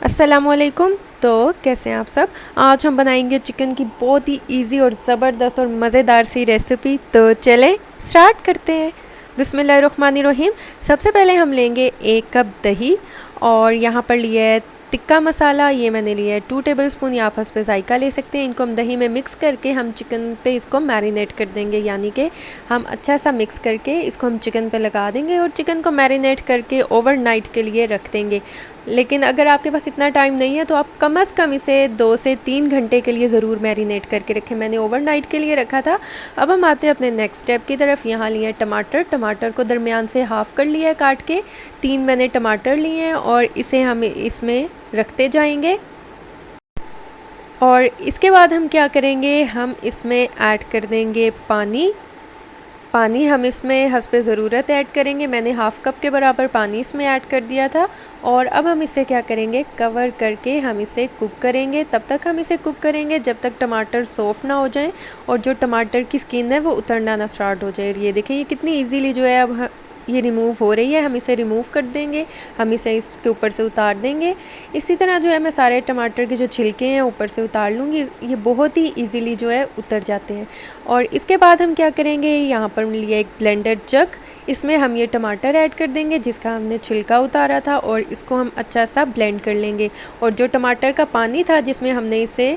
अस्सलामुअलैकुम। तो कैसे हैं आप सब। आज हम बनाएंगे चिकन की बहुत ही इजी और ज़बरदस्त और मज़ेदार सी रेसिपी। तो चलें स्टार्ट करते हैं। बिस्मिल्लाहिर्रहमानिर्रहीम। सबसे पहले हम लेंगे 1 कप दही और यहाँ पर लिया है टिक्का मसाला। ये मैंने लिया है 2 टेबलस्पून, या आप हस्बे ज़ायका ले सकते हैं। इनको हम दही में मिक्स करके हम चिकन पे इसको मैरिनेट कर देंगे, यानी कि हम अच्छा सा मिक्स करके इसको हम चिकन पे लगा देंगे और चिकन को मैरिनेट करके ओवरनाइट के लिए रख देंगे। लेकिन अगर आपके पास इतना टाइम नहीं है तो आप कम से कम इसे 2 से 3 घंटे के लिए ज़रूर मैरिनेट करके रखें। मैंने ओवरनाइट के लिए रखा था। अब हम आते हैं अपने नेक्स्ट स्टेप की तरफ। यहाँ लिए टमाटर को दरमियान से हाफ़ कर लिया है काट के। 3 मैंने टमाटर लिए हैं और इसे हम इसमें रखते जाएंगे। और इसके बाद हम क्या करेंगे, हम इसमें ऐड कर देंगे पानी हम इसमें हस्बे ज़रूरत ऐड करेंगे। मैंने हाफ़ कप के बराबर पानी इसमें ऐड कर दिया था। और अब हम इसे क्या करेंगे, कवर करके हम इसे कुक करेंगे। तब तक हम इसे कुक करेंगे जब तक टमाटर सॉफ्ट ना हो जाए और जो टमाटर की स्किन है वो उतरना ना स्टार्ट हो जाए। ये देखें, ये कितनी इजीली जो है अब ये रिमूव हो रही है। हम इसे रिमूव कर देंगे, हम इसे इसके ऊपर से उतार देंगे। इसी तरह जो है मैं सारे टमाटर के जो छिलके हैं ऊपर से उतार लूँगी। ये बहुत ही इजीली जो है उतर जाते हैं। और इसके बाद हम क्या करेंगे, यहाँ पर लिया एक ब्लेंडर जग, इसमें हम ये टमाटर ऐड कर देंगे जिसका हमने छिलका उतारा था और इसको हम अच्छा सा ब्लेंड कर लेंगे। और जो टमाटर का पानी था जिसमें हमने इसे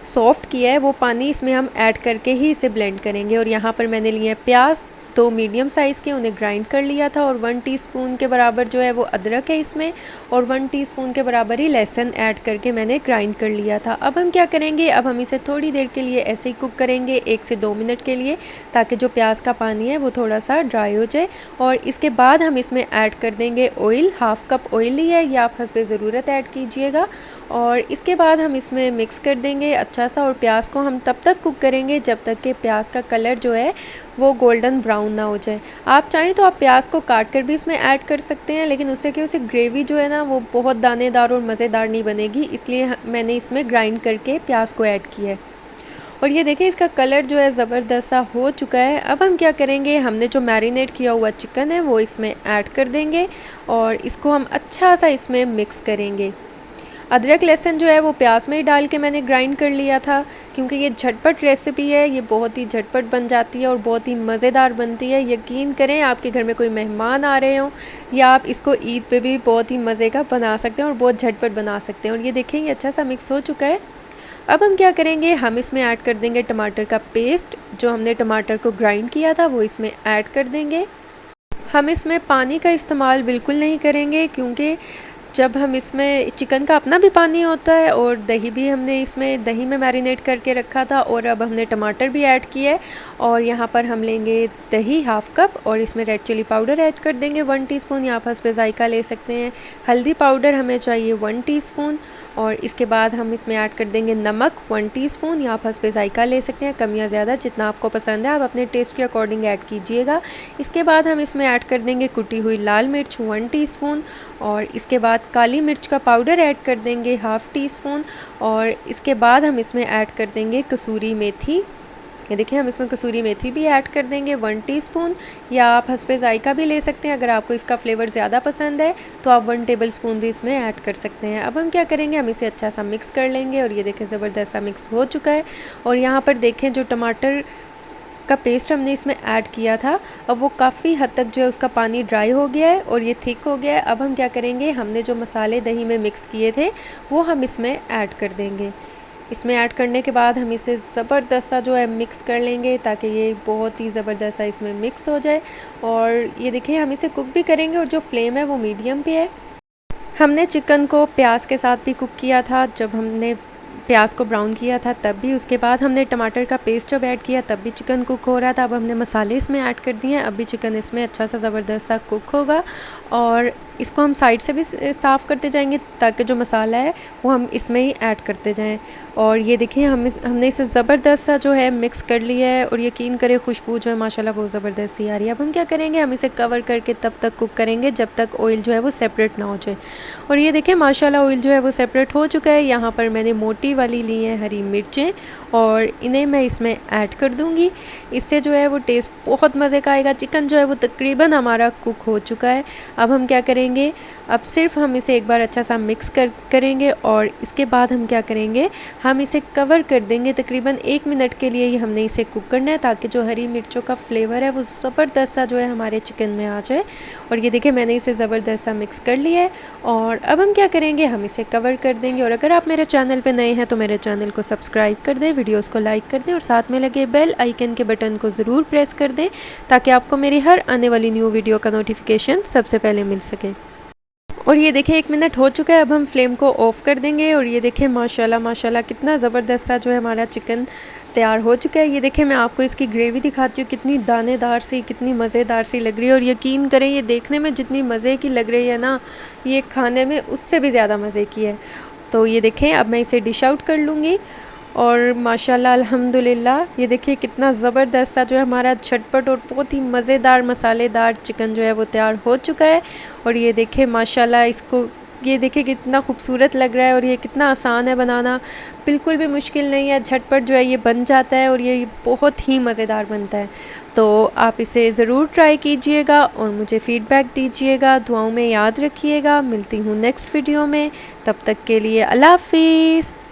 सॉफ्ट किया है वो पानी इसमें हम ऐड करके ही इसे ब्लेंड करेंगे। और यहाँ पर मैंने लिए प्याज 2 मीडियम साइज़ के, उन्हें ग्राइंड कर लिया था। और 1 टीस्पून के बराबर जो है वो अदरक है इसमें, और 1 टीस्पून के बराबर ही लहसुन ऐड करके मैंने ग्राइंड कर लिया था। अब हम क्या करेंगे, अब हम इसे थोड़ी देर के लिए ऐसे ही कुक करेंगे, 1 से 2 मिनट के लिए, ताकि जो प्याज का पानी है वो थोड़ा सा ड्राई हो जाए। और इसके बाद हम इसमें ऐड कर देंगे ऑयल। हाफ़ कप ऑयल लिया है, या आप हस्बे ज़रूरत ऐड कीजिएगा। और इसके बाद हम इसमें मिक्स कर देंगे अच्छा सा। और प्याज को हम तब तक कुक करेंगे जब तक कि प्याज का कलर जो है वो गोल्डन ब्राउन ना हो जाए। आप चाहें तो आप प्याज को काट कर भी इसमें ऐड कर सकते हैं, लेकिन उससे क्या, उसे ग्रेवी जो है ना वो बहुत दानेदार और मज़ेदार नहीं बनेगी, इसलिए मैंने इसमें ग्राइंड करके प्याज को ऐड किया है। और ये देखिए, इसका कलर जो है ज़बरदस्त सा हो चुका है। अब हम क्या करेंगे, हमने जो मैरिनेट किया हुआ चिकन है वो इसमें ऐड कर देंगे और इसको हम अच्छा सा इसमें मिक्स करेंगे। अदरक लहसुन जो है वो प्याज में ही डाल के मैंने ग्राइंड कर लिया था, क्योंकि ये झटपट रेसिपी है, ये बहुत ही झटपट बन जाती है और बहुत ही मज़ेदार बनती है। यकीन करें, आपके घर में कोई मेहमान आ रहे हों या आप इसको ईद पे भी बहुत ही मज़े का बना सकते हैं और बहुत झटपट बना सकते हैं। और ये देखें, ये अच्छा सा मिक्स हो चुका है। अब हम क्या करेंगे, हम इसमें ऐड कर देंगे टमाटर का पेस्ट। जो हमने टमाटर को ग्राइंड किया था वो इसमें ऐड कर देंगे। हम इसमें पानी का इस्तेमाल बिल्कुल नहीं करेंगे, क्योंकि जब हम इसमें चिकन का अपना भी पानी होता है और दही भी हमने इसमें दही में मैरिनेट करके रखा था, और अब हमने टमाटर भी ऐड किया है। और यहाँ पर हम लेंगे दही हाफ़ कप और इसमें रेड चिली पाउडर ऐड कर देंगे 1 टीस्पून, या आप हस्बे ज़ायका ले सकते हैं। हल्दी पाउडर हमें चाहिए 1 टीस्पून। और इसके बाद हम इसमें ऐड कर देंगे नमक 1 टीस्पून, या आप हस्बे ज़ायका ले सकते हैं, कम या ज़्यादा जितना आपको पसंद है आप अपने टेस्ट के अकॉर्डिंग ऐड कीजिएगा। इसके बाद हम इसमें ऐड कर देंगे कुटी हुई लाल मिर्च 1 टीस्पून, और इसके बाद काली मिर्च का पाउडर ऐड कर देंगे हाफ़ टीस्पून। और इसके बाद हम इसमें ऐड कर देंगे कसूरी मेथी। ये देखिए, हम इसमें कसूरी मेथी भी ऐड कर देंगे 1 टीस्पून, या आप हस्बे ज़ायका भी ले सकते हैं। अगर आपको इसका फ्लेवर ज़्यादा पसंद है तो आप 1 टेबलस्पून भी इसमें ऐड कर सकते हैं। अब हम क्या करेंगे, हम इसे अच्छा सा मिक्स कर लेंगे। और ये देखें, ज़बरदस्त सा मिक्स हो चुका है। और यहाँ पर देखें, जो टमाटर का पेस्ट हमने इसमें ऐड किया था, अब वो काफ़ी हद तक जो है उसका पानी ड्राई हो गया है और ये थिक हो गया है। अब हम क्या करेंगे, हमने जो मसाले दही में मिक्स किए थे वो हम इसमें ऐड कर देंगे। इसमें ऐड करने के बाद हम इसे ज़बरदस्त सा जो है मिक्स कर लेंगे, ताकि ये बहुत ही ज़बरदस्त सा इसमें मिक्स हो जाए। और ये देखिए, हम इसे कुक भी करेंगे और जो फ्लेम है वो मीडियम पे है। हमने चिकन को प्याज के साथ भी कुक किया था, जब हमने प्याज को ब्राउन किया था तब भी। उसके बाद हमने टमाटर का पेस्ट जब ऐड किया तब भी चिकन कुक हो रहा था। अब हमने मसाले इसमें ऐड कर दिए हैं, अब भी चिकन इसमें अच्छा सा ज़बरदस्त सा कुक होगा। और इसको हम साइड से भी साफ़ करते जाएंगे, ताकि जो मसाला है वो हम इसमें ही ऐड करते जाएं। और ये देखिए, हमने इसे ज़बरदस्त सा जो है मिक्स कर लिया है, और यकीन करें खुशबू जो है माशाल्लाह बहुत ज़बरदस्त सी आ रही है। अब हम क्या करेंगे, हम इसे कवर करके तब तक कुक करेंगे जब तक ऑयल जो है वो सेपरेट ना हो जाए। और ये देखिए, माशाल्लाह ऑयल जो है वो सेपरेट हो चुका है। यहाँ पर मैंने मोटी वाली ली है हरी मिर्चें, और इन्हें मैं इसमें ऐड कर दूँगी। इससे जो है वो टेस्ट बहुत मज़े का आएगा। चिकन जो है वो तकरीबन हमारा कुक हो चुका है। अब हम क्या करेंगे, अब सिर्फ हम इसे एक बार अच्छा सा मिक्स करेंगे और इसके बाद हम क्या करेंगे, हम इसे कवर कर देंगे तकरीबन 1 मिनट के लिए ही हमने इसे कुक करना है, ताकि जो हरी मिर्चों का फ्लेवर है वो ज़बरदस्त सा जो है हमारे चिकन में आ जाए। और ये देखिए मैंने इसे ज़बरदस्त सा मिक्स कर लिया है और अब हम क्या करेंगे, हम इसे कवर कर देंगे। और अगर आप मेरे चैनल पे नए हैं तो मेरे चैनल को सब्सक्राइब कर दें, वीडियोस को लाइक कर दें और साथ में लगे बेल आइकन के बटन को ज़रूर प्रेस कर दें, ताकि आपको मेरी हर आने वाली न्यू वीडियो का नोटिफिकेशन सबसे पहले मिल सके। और ये देखिए 1 मिनट हो चुका है, अब हम फ्लेम को ऑफ़ कर देंगे। और ये देखिए माशाल्लाह माशाल्लाह कितना ज़बरदस्त सा जो है हमारा चिकन तैयार हो चुका है। ये देखिए मैं आपको इसकी ग्रेवी दिखाती हूँ, कितनी दानेदार सी, कितनी मज़ेदार सी लग रही है। और यकीन करें ये देखने में जितनी मज़े की लग रही है ना, ये खाने में उससे भी ज़्यादा मज़े की है। तो ये देखें अब मैं इसे डिश आउट कर लूँगी। और माशाल्लाह अल्हम्दुलिल्लाह ये देखिए कितना ज़बरदस्त सा जो है हमारा झटपट और बहुत ही मज़ेदार मसालेदार चिकन जो है वो तैयार हो चुका है। और ये देखिए माशाल्लाह इसको, ये देखिए कितना खूबसूरत लग रहा है और ये कितना आसान है बनाना, बिल्कुल भी मुश्किल नहीं है, झटपट जो है ये बन जाता है और ये बहुत ही मज़ेदार बनता है। तो आप इसे ज़रूर ट्राई कीजिएगा और मुझे फ़ीडबैक दीजिएगा, दुआओं में याद रखिएगा। मिलती हूँ नेक्स्ट वीडियो में, तब तक के लिए अल्लाह हाफ़िज़।